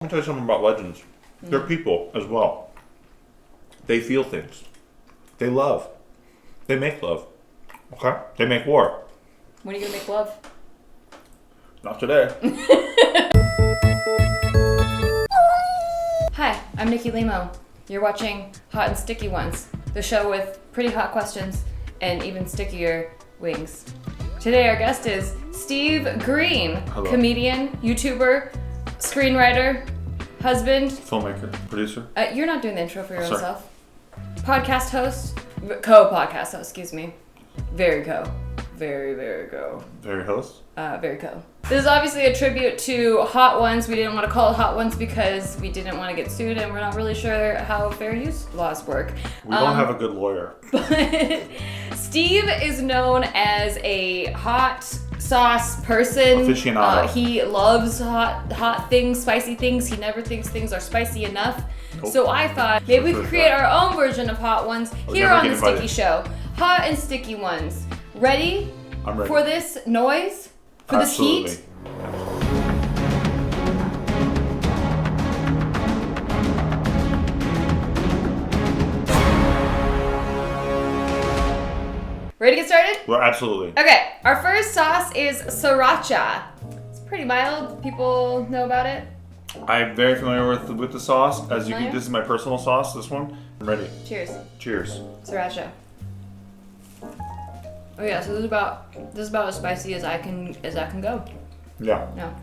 Let me tell you something about legends. They're people as well. They feel things. They love. They make love. Okay? They make war. When are you gonna make love? Not today. Hi, I'm Nikki Limo. You're watching Hot and Sticky Ones, the show with pretty hot questions and even stickier wings. Today our guest is Steve Greene, Hello. comedian, YouTuber, screenwriter, husband. Filmmaker, producer. You're not doing the intro for your own Sorry. self. Podcast host, co-podcast host, excuse me. Very co. Very, very co. Very host. Very co. This is obviously a tribute to Hot Ones. We didn't want to call it Hot Ones because we didn't want to get sued and we're not really sure how fair use laws work. We don't have a good lawyer. But Steve is known as a hot sauce person. Aficionado. He loves hot things, spicy things. He never thinks things are spicy enough. Nope. So I thought maybe we could create our own version of Hot Ones here never on get the Sticky invited. Show. Hot and Sticky Ones. Ready? I'm ready. For this noise? For Absolutely. this heat? Ready to get started? Well, absolutely. Okay, our first sauce is Sriracha. It's pretty mild. People know about it. I'm very familiar with the sauce. As you can, Familiar? this is my personal sauce. This one. I'm ready. Cheers. Cheers. Sriracha. Oh yeah, so this is about as spicy as I can go. Yeah. No.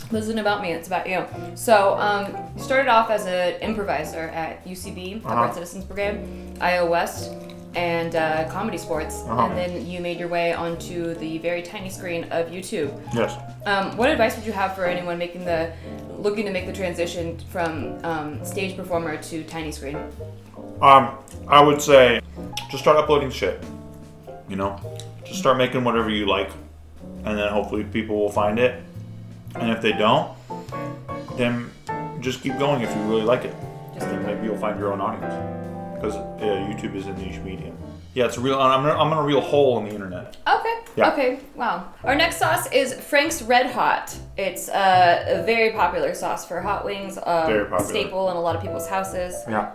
This isn't about me, it's about you. So, you started off as an improviser at UCB, Upright Citizens Brigade, IO West, and Comedy Sports. And then you made your way onto the very tiny screen of YouTube. Yes. What advice would you have for anyone looking to make the transition from stage performer to tiny screen? I would say just start uploading shit. You know? Just start making whatever you like. And then hopefully people will find it. And if they don't, then just keep going if you really like it. Then maybe you'll find your own audience. Because YouTube is a niche medium. Yeah, it's a real. I'm in a real hole in the internet. Okay. Yeah. Okay. Wow. Our next sauce is Frank's RedHot. It's a very popular sauce for hot wings. Very popular. Staple in a lot of people's houses. Yeah.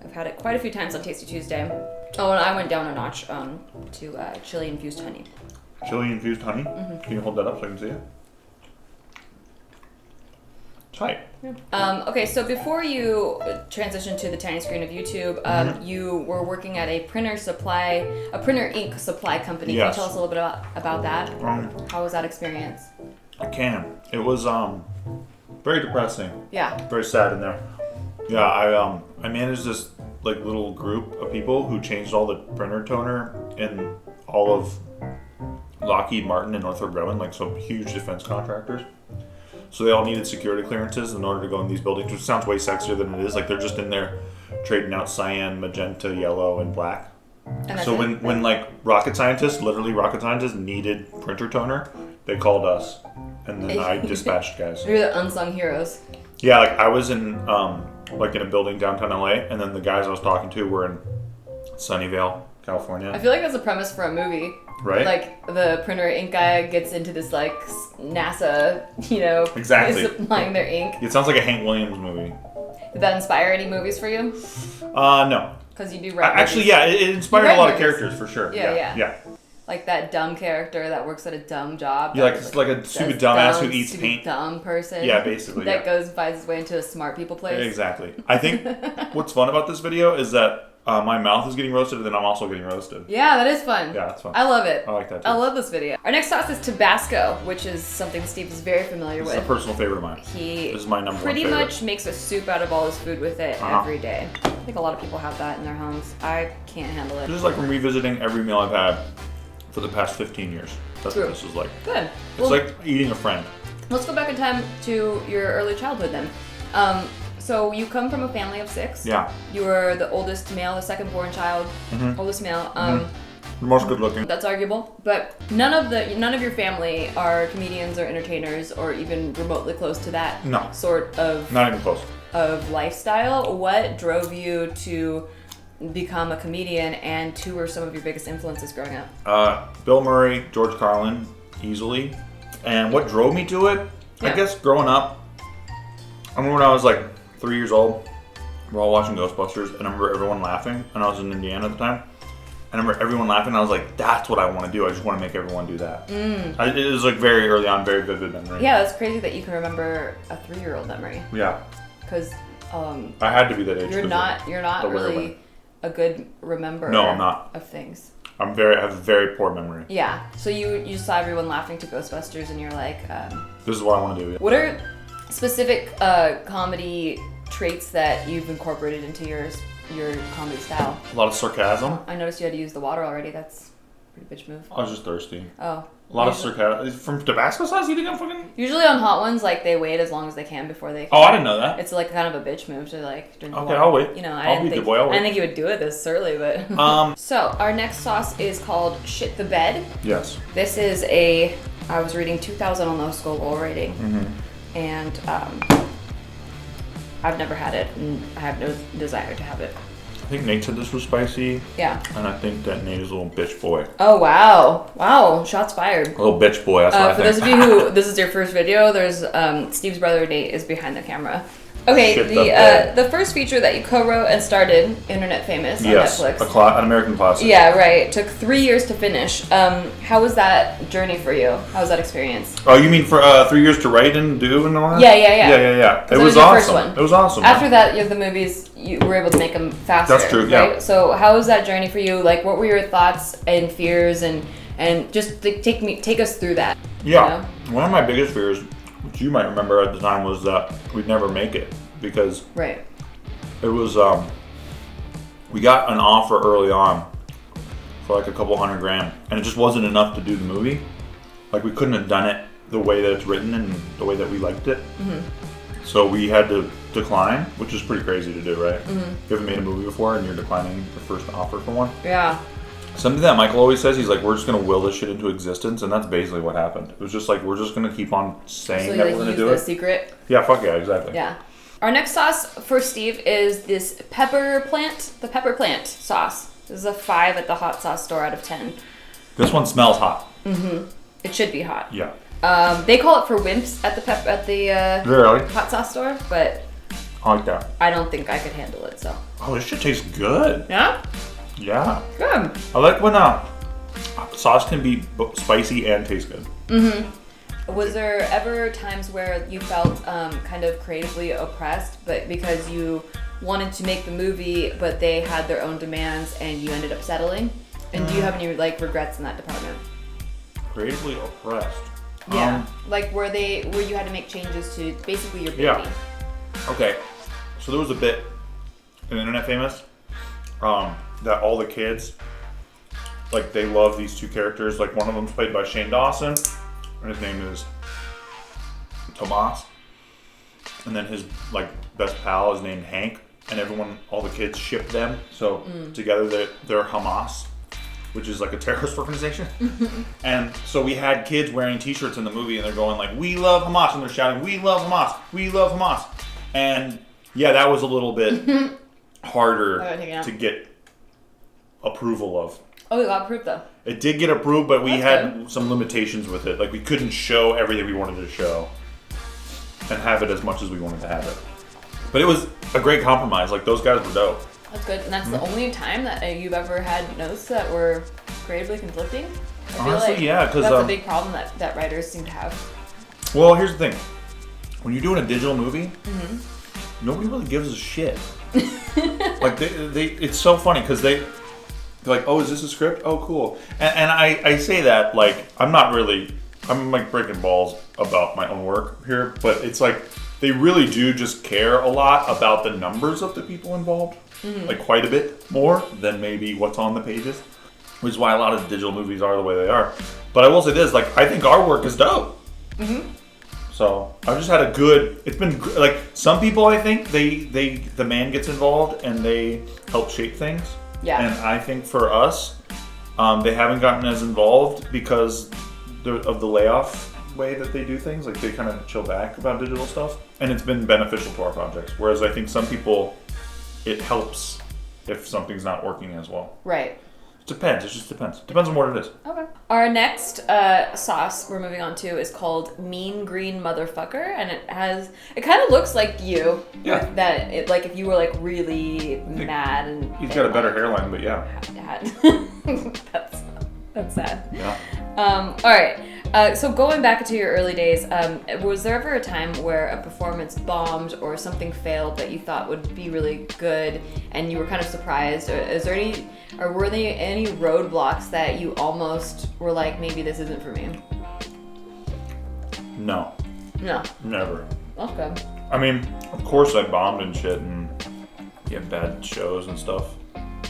I've had it quite a few times on Tasty Tuesday. Oh, and I went down a notch to chili infused honey. Chili infused honey. Can you hold that up so I can see it? Tight. Okay, so before you transitioned to the tiny screen of YouTube, you were working at a printer ink supply company. Yes. Can you tell us a little bit about that? How was that experience? I can. It was very depressing. Yeah. Very sad in there. Yeah, I managed this like little group of people who changed all the printer toner in all of Lockheed Martin and Northrop Grumman, like some huge defense contractors. So they all needed security clearances in order to go in these buildings, which sounds way sexier than it is. Like they're just in there trading out cyan, magenta, yellow, and black. And So when like literally rocket scientists needed printer toner, they called us, and then I dispatched guys. You're the unsung heroes. Yeah, like I was in in a building downtown LA, and then the guys I was talking to were in Sunnyvale, California. I feel like that's a premise for a movie. Right? Like the printer ink guy gets into this like NASA, Exactly. is supplying their ink. It sounds like a Hank Williams movie. Did that inspire any movies for you? No. Because you do write Actually, movies. yeah, it inspired You a lot write of movies. characters for sure. Yeah. Like that dumb character that works at a dumb job. Yeah, that like like a stupid does dumbass dumb, who eats stupid paint. Dumb person. Yeah, basically. That Yeah. goes and finds his way into a smart people place. Exactly. I think what's fun about this video is that my mouth is getting roasted, and then I'm also getting roasted. Yeah, that is fun. Yeah, that's fun. I love it. I like that too. I love this video. Our next sauce is Tabasco, which is something Steve is very familiar It's with. a personal favorite of mine. He This is my number one pretty favorite. much makes a soup out of all his food with it every day. I think a lot of people have that in their homes. I can't handle it. This is like I'm revisiting every meal I've had for the past 15 years. That's True. what this is like. Good. It's like eating a friend. Let's go back in time to your early childhood then. So you come from a family of 6. Yeah. You were the oldest male, the second born child, oldest male. The most good looking. That's arguable, but none of your family are comedians or entertainers or even remotely close to that No. sort of Not even close. lifestyle. What drove you to become a comedian, and who were some of your biggest influences growing up? Bill Murray, George Carlin, easily. And what drove me to it? Yeah. I guess growing up, I remember when I was like 3 years old, we're all watching Ghostbusters, and I remember everyone laughing, and I was in Indiana at the time. I remember everyone laughing, and I was like, that's what I want to do. I just want to make everyone do that. It was like very early on, very vivid memory. Yeah, that's crazy that you can remember a 3-year-old memory. Yeah. Because I had to be that age. You're not really a good rememberer. No, I'm not. Of things. I have a very poor memory. Yeah. So you saw everyone laughing to Ghostbusters, and you're like, this is what I want to do. Yeah. What are specific comedy traits that you've incorporated into your comedy style? A lot of sarcasm. I noticed you had to use the water already. That's a pretty bitch move. I was just thirsty. Oh. A lot of sarcasm. From Tabasco sauce, you think I'm fucking... Usually on hot ones, like, they wait as long as they can before they... Oh, I didn't know that. It's like kind of a bitch move to, like, drink the Okay, water. I'll wait. You know, I'll be the boy, I'll wait. I didn't think you would do it this early, but... So, our next sauce is called Shit the Bed. Yes. This is I was reading 2,000 on the Schoolboy rating. Mm-hmm. And, I've never had it, and I have no desire to have it. I think Nate said this was spicy. Yeah. And I think that Nate is a little bitch boy. Oh, wow. Wow. Shots fired. A little bitch boy, that's what I think. For those of you who, this is your first video, there's, Steve's brother Nate is behind the camera. Okay, the first feature that you co-wrote and started, Internet Famous on Netflix. Yes, an American classic. Yeah, right. It took 3 years to finish. How was that journey for you? How was that experience? Oh, you mean for 3 years to write and do and all that? Yeah. It was awesome. First one. It was awesome. After that, the movies, you were able to make them faster. That's true, right? yeah. So how was that journey for you? Like, what were your thoughts and fears, and just take us through that? Yeah. You know? One of my biggest fears, which you might remember at the time, was that we'd never make it. Because it was, we got an offer early on for like a couple $100,000, and it just wasn't enough to do the movie. Like, we couldn't have done it the way that it's written and the way that we liked it. Mm-hmm. So we had to decline, which is pretty crazy to do, right? Mm-hmm. You haven't made a movie before and you're declining the first offer for one. Yeah. Something that Michael always says, he's like, we're just going to will this shit into existence, and that's basically what happened. It was just like, we're just going to keep on saying that we're going to do it. Secret? Yeah, fuck yeah, exactly. Yeah. Our next sauce for Steve is this the pepper plant sauce. This is a 5 at the hot sauce store out of 10. This one smells hot. Mm-hmm. It should be hot. Yeah. They call it for wimps at the really? hot sauce store, but I like that. I don't think I could handle it. So. Oh, this shit tastes good. Yeah. Yeah. Good. I like when sauce can be spicy and taste good. Mm-hmm. Was there ever times where you felt kind of creatively oppressed, but because you wanted to make the movie, but they had their own demands and you ended up settling? And do you have any regrets in that department? Creatively oppressed? Yeah, where you had to make changes to basically your baby. Yeah. Okay, so there was a bit in Internet Famous that all the kids, they love these two characters. Like, one of them's played by Shane Dawson, and his name is Tomas, and then his best pal is named Hank, and all the kids ship them, so together they're Hamas, which is like a terrorist organization. And so we had kids wearing t-shirts in the movie, and they're going we love Hamas, and they're shouting, we love Hamas, we love Hamas. And yeah, that was a little bit harder to get approval of. Oh, it got approved though. It did get approved, but we had good. Some limitations with it. We couldn't show everything we wanted to show and have it as much as we wanted to have it. But it was a great compromise. Those guys were dope. That's good. And that's the only time that you've ever had notes that were creatively conflicting? I feel honestly, yeah. Because that's a big problem that writers seem to have. Well, here's the thing. When you're doing a digital movie, nobody really gives a shit. It's so funny because they're like, oh, is this a script? Oh, cool. And I say that I'm breaking balls about my own work here, but it's they really do just care a lot about the numbers of the people involved, quite a bit more than maybe what's on the pages, which is why a lot of digital movies are the way they are. But I will say this, I think our work is dope. Mm-hmm. So I've just had it's been some people, I think the man gets involved and they help shape things. Yeah. And I think for us, they haven't gotten as involved because of the layoff way that they do things. They kind of chill back about digital stuff, and it's been beneficial to our projects. Whereas I think some people, it helps if something's not working as well. Right. Depends. It just depends. Depends on what it is. Okay. Our next sauce we're moving on to is called Mean Green Motherfucker, and it kind of looks like you. Yeah. That it, like if you were like really mad and He's got a better hairline, but yeah. That's sad. Yeah. All right. So going back to your early days, was there ever a time where a performance bombed or something failed that you thought would be really good and you were kind of surprised? Or were there any roadblocks that you almost were like, maybe this isn't for me? No. No. Never. Okay. I mean, of course I bombed and shit and get bad shows and stuff.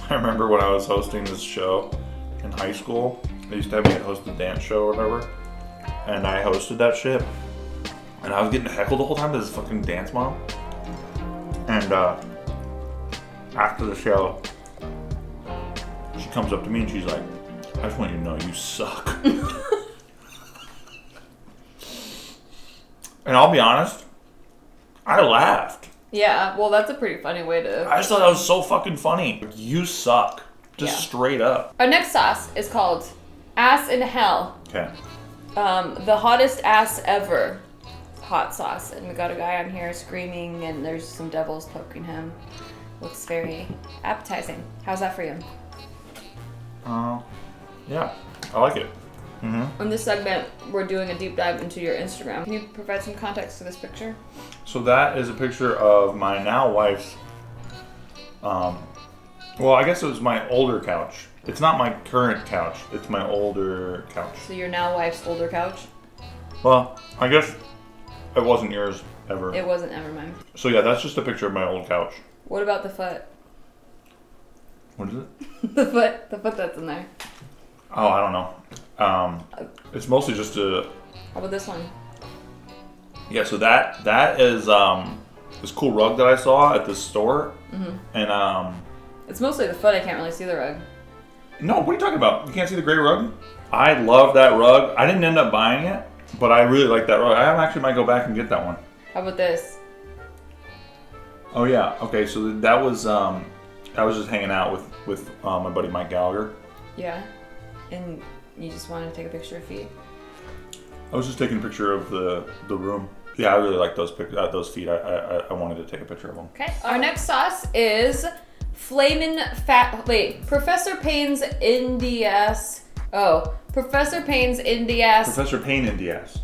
I remember when I was hosting this show in high school, they used to have me host a dance show or whatever, and I hosted that shit, and I was getting heckled the whole time by this fucking dance mom. And after the show, she comes up to me and she's like, I just want you to know you suck. And I'll be honest, I laughed. Yeah, well, that's a pretty funny way to... I just thought that was so fucking funny. You suck. Just straight up. Our next sauce is called Ass in Hell. Okay. The hottest ass ever hot sauce. And we got a guy on here screaming and there's some devils poking him. Looks very appetizing. How's that for you? Yeah, I like it. Mm-hmm. In this segment, we're doing a deep dive into your Instagram. Can you provide some context to this picture? So that is a picture of my now wife's, well, I guess it was my older couch. It's not my current couch. It's my older couch. So your now wife's older couch? Well, I guess it wasn't yours ever. It wasn't ever mine. So yeah, that's just a picture of my old couch. What about the foot? What is it? The foot that's in there. Oh, I don't know. It's mostly just a... How about this one? Yeah, so that is this cool rug that I saw at this store. Mm-hmm. And it's mostly the foot. I can't really see the rug. No, what are you talking about? You can't see the gray rug? I love that rug. I didn't end up buying it, but I really like that rug. I actually might go back and get that one. How about this? Oh yeah. Okay, so that was I was just hanging out with my buddy Mike Gallagher. Yeah. And you just wanted to take a picture of feet? I was just taking a picture of the room. Yeah, I really like those feet. I wanted to take a picture of them. Okay. Our next sauce is Flamin' Fat... Wait. Professor Payne's Indie Ass... Oh. Professor Payne's Indie Ass... Professor Payne Indie Ass.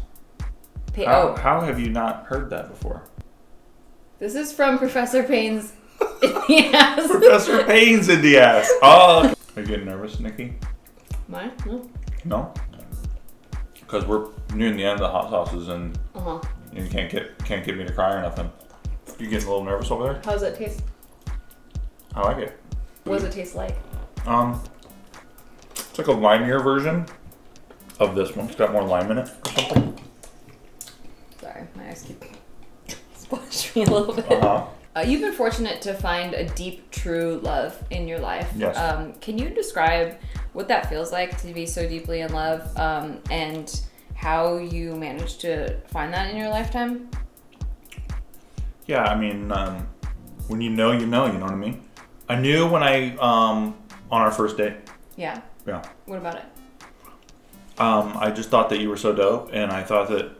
How have you not heard that before? This is from Professor Payne's Indie Ass. Professor Payne's Indie Ass. Oh. Okay. Are you getting nervous, Nikki? Mine? No. No? Because we're nearing the end of the hot sauces and you can't get me to cry or nothing. You getting a little nervous over there? How does it taste? I like it. What does it taste like? It's like a limier version of this one. It's got more lime in it or something. Sorry, my eyes keep splashing me a little bit. You've been fortunate to find a deep, true love in your life. Yes. Can you describe what that feels like to be so deeply in love, and how you managed to find that in your lifetime? Yeah, I mean, when you know what I mean? I knew when on our first date. Yeah? Yeah. What about it? I just thought that you were so dope, and I thought that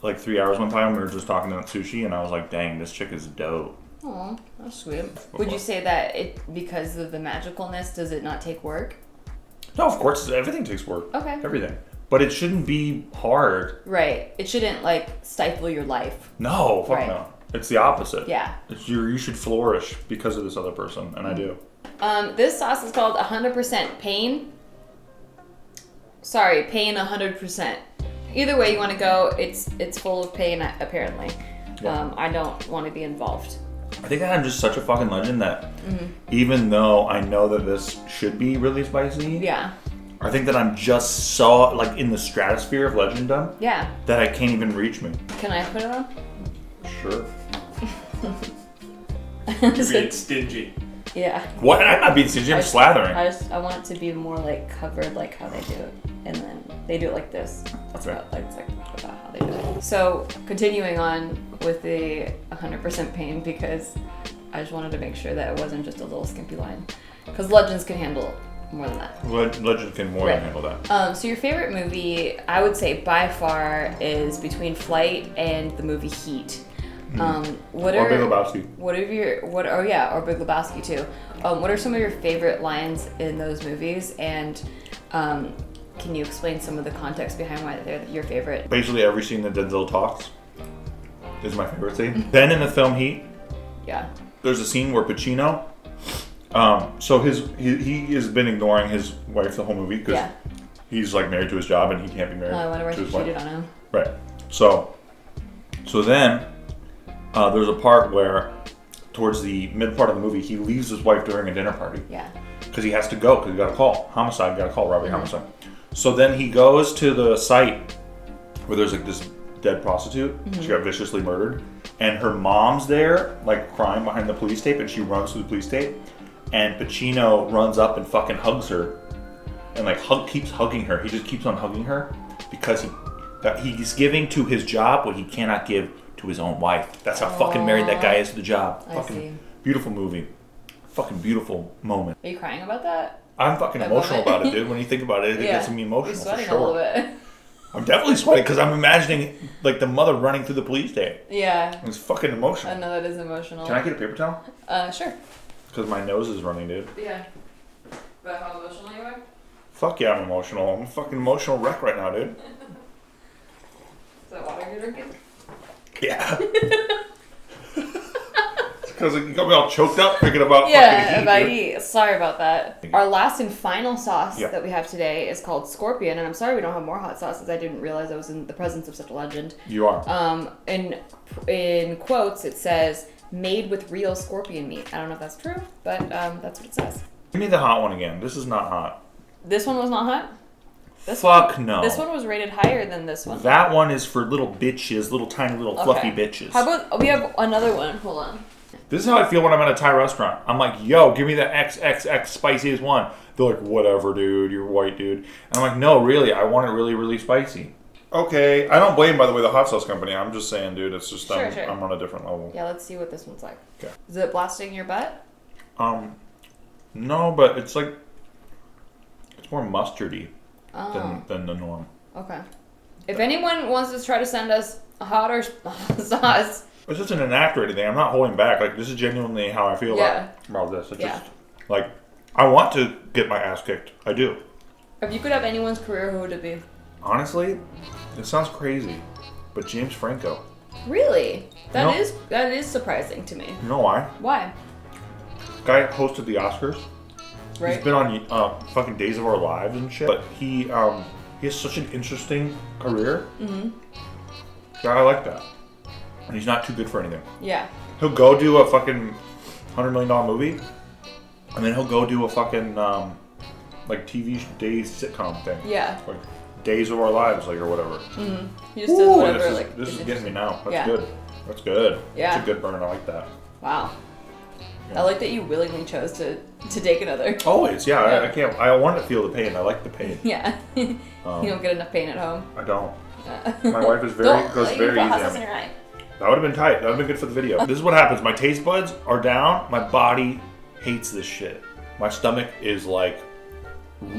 like 3 hours went by and we were just talking about sushi, and I was like, dang, this chick is dope. Oh, that's sweet. Would you say that because of the magicalness, does it not take work? No, of course, everything takes work. Okay. Everything. But it shouldn't be hard. Right. It shouldn't, like, stifle your life. No, fuck no. It's the opposite. Yeah. You should flourish because of this other person, and I do. This sauce is called 100% Pain. Sorry, Pain 100%. Either way you want to go, it's full of pain, apparently. Yeah. I don't want to be involved. I think that I'm just such a fucking legend that even though I know that this should be really spicy, yeah, I think that I'm just so like in the stratosphere of legenddom, yeah, that I can't even reach me. Can I put it on? Sure. You're being stingy. Yeah. What? I'm not being stingy. I'm slathering. I want it to be more like covered, like how they do it, and then they do it like this. That's about how they do it. So continuing on with the 100% pain, because I just wanted to make sure that it wasn't just a little skimpy line, because legends can handle more than that. Legend can more than handle that. So your favorite movie, I would say by far, is between Flight and the movie Heat. Or Big Lebowski. Or Big Lebowski too. What are some of your favorite lines in those movies, and can you explain some of the context behind why they're your favorite? Basically, every scene that Denzel talks is my favorite scene. Then in the film Heat, there's a scene where Pacino, so he has been ignoring his wife the whole movie because he's like married to his job and he can't be married. I wonder why she cheated on him. Right. So then there's a part where towards the mid part of the movie he leaves his wife during a dinner party. Yeah. Because he has to go because he got a call. Homicide, got a call, robbery, homicide. So then he goes to the site where there's like this dead prostitute. She got viciously murdered. And her mom's there, like crying behind the police tape, and she runs through the police tape. And Pacino runs up and fucking hugs her. And like keeps hugging her. He just keeps on hugging her because he's giving to his job what he cannot give to his own wife. That's how fucking married that guy is to the job. See. Beautiful movie. Fucking beautiful moment. Are you crying about that? I'm fucking emotional about it, dude. When you think about it, it gets me emotional. You're sweating for sure. a little bit. I'm definitely sweating because I'm imagining like the mother running through the police tape. Yeah. It's fucking emotional. I know that is emotional. Can I get a paper towel? Sure. Because my nose is running, dude. Yeah. But how emotional you are? Fuck yeah, I'm emotional. I'm a fucking emotional wreck right now, dude. Is that water you're drinking? Yeah. Because you got me all choked up thinking about fucking heat. Sorry about that. Our last and final sauce that we have today is called Scorpion, and I'm sorry we don't have more hot sauces. I didn't realize I was in the presence of such a legend. You are. In quotes, it says, made with real scorpion meat. I don't know if that's true, but that's what it says. Give me the hot one again. This is not hot. This one was not hot? No. This one was rated higher than this one. That one is for little bitches, little tiny little fluffy bitches. How about, we have another one. Hold on. This is how I feel when I'm at a Thai restaurant. I'm like, yo, give me the XXX spiciest one. They're like, whatever, dude. You're white, dude. And I'm like, no, really. I want it really, really spicy. Okay. I don't blame, by the way, the hot sauce company. I'm just saying, dude, it's just, Sure. I'm on a different level. Yeah, let's see what this one's like. Okay. Is it blasting your butt? No, but it's like, it's more mustardy than the norm. Okay. If anyone wants to try to send us a hotter sauce... This isn't an act or anything. I'm not holding back. Like, this is genuinely how I feel about this. It's just, like, I want to get my ass kicked. I do. If you could have anyone's career, who would it be? Honestly, it sounds crazy, but James Franco. Really? That is surprising to me. You know why? Why? Guy hosted the Oscars. Right. He's been on fucking Days of Our Lives and shit. But he has such an interesting career. Mm-hmm. Yeah, I like that. And he's not too good for anything. Yeah. He'll go do a fucking $100 million movie, and then he'll go do a fucking like TV days sitcom thing. Yeah. Like Days of Our Lives, like, or whatever. Mm-hmm. He just does whatever. This is getting me now. That's good. That's good. Yeah. That's a good burn. I like that. Wow. Yeah. I like that you willingly chose to take another. Always, yeah. I can't. I want to feel the pain. I like the pain. Yeah. You don't get enough pain at home. I don't. My wife is goes very easy on me. That would have been tight. That would have been good for the video. This is what happens. My taste buds are down. My body hates this shit. My stomach is like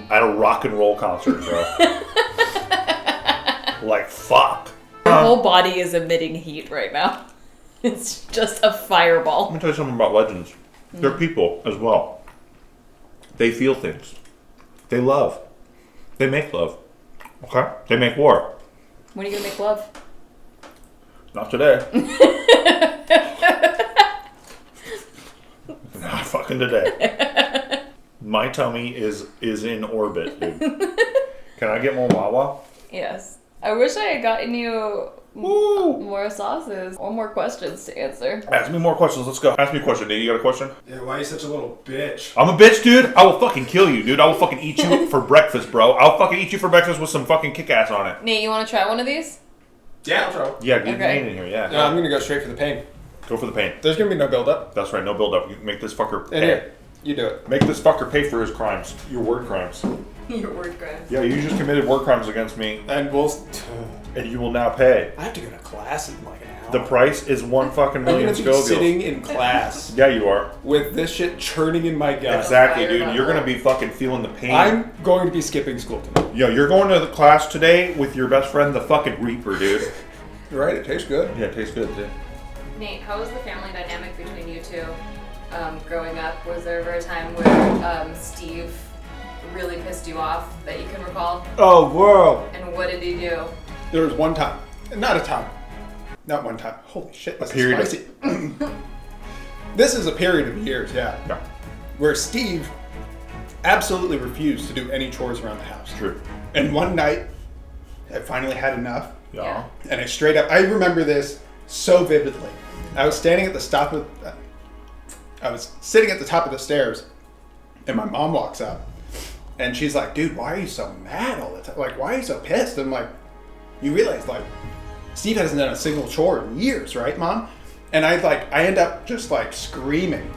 at a rock and roll concert, bro. Like, fuck. Your whole body is emitting heat right now. It's just a fireball. Let me tell you something about legends. They're people as well. They feel things. They love. They make love. Okay? They make war. When are you going to make love? Not today. Not fucking today. My tummy is in orbit, dude. Can I get more Wawa? Yes. I wish I had gotten you more sauces or more questions to answer. Ask me more questions. Let's go. Ask me a question, Nate. You got a question? Yeah, why are you such a little bitch? I'm a bitch, dude. I will fucking kill you, dude. I will fucking eat you for breakfast, bro. I'll fucking eat you for breakfast with some fucking kick-ass on it. Nate, you want to try one of these? Yeah, I'll try. Yeah, get Nate in here, yeah. No, I'm going to go straight for the pain. Go for the pain. There's going to be no build-up. That's right, no build-up. You make this fucker pay. And here, you do it. Make this fucker pay for his crimes. Your word crimes. Your word crimes. Yeah, you just committed war crimes against me, And we'll. and you will now pay. I have to go to class in like an hour. The price is 1 fucking I'm million gonna be Scovilles. sitting in class Yeah, you are. with this shit churning in my gut. Exactly, Fire dude. You're gonna level. be fucking feeling the pain. I'm going to be skipping school tonight. Yo, you're going to the class today with your best friend, the fucking Reaper, dude. You're right. It tastes good. Yeah, it tastes good, too. Nate, how was the family dynamic between you two growing up? Was there ever a time where Steve really pissed you off that you can recall? Oh, whoa. And what did he do? There was one time. Not a time. Not one time. Holy shit. This period of- is spicy. This is a period of years, yeah. Yeah, Where Steve absolutely refused to do any chores around the house. true. And one night, I finally had enough. Yeah. And I straight up, I remember this so vividly. I was standing at the top of, I was sitting at the top of the stairs, and my mom walks up, and she's like, "Dude, why are you so mad all the time? Like, why are you so pissed?" I'm like, "You realize, like, Steve hasn't done a single chore in years, right, Mom?" And I end up just like screaming,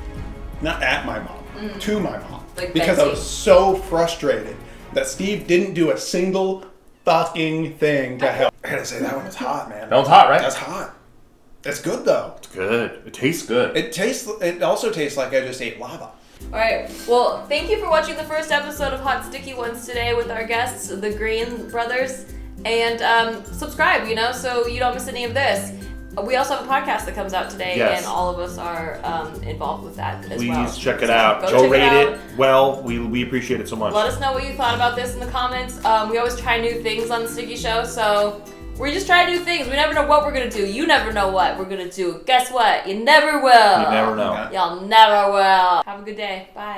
not at my mom, to my mom, Like because I venting. was so frustrated that Steve didn't do a single fucking thing to help. I gotta say, that one was hot, man. That one's hot, right? That's hot. It's good though. It's good. It tastes good. It also tastes like I just ate lava. Alright, well, thank you for watching the first episode of Hot Sticky Ones today with our guests, the Greene brothers. And subscribe, so you don't miss any of this. We also have a podcast that comes out today, Yes. and all of us are involved with that as well. Please check it So out. go Go check rate out. it. Well, we appreciate it so much. Let us know what you thought about this in the comments. We always try new things on the Sticky Show, so we're just trying new things. We never know what we're gonna do. You never know what we're gonna do. Guess what? You never will. You never know. Y'all never will. Have a good day. Bye.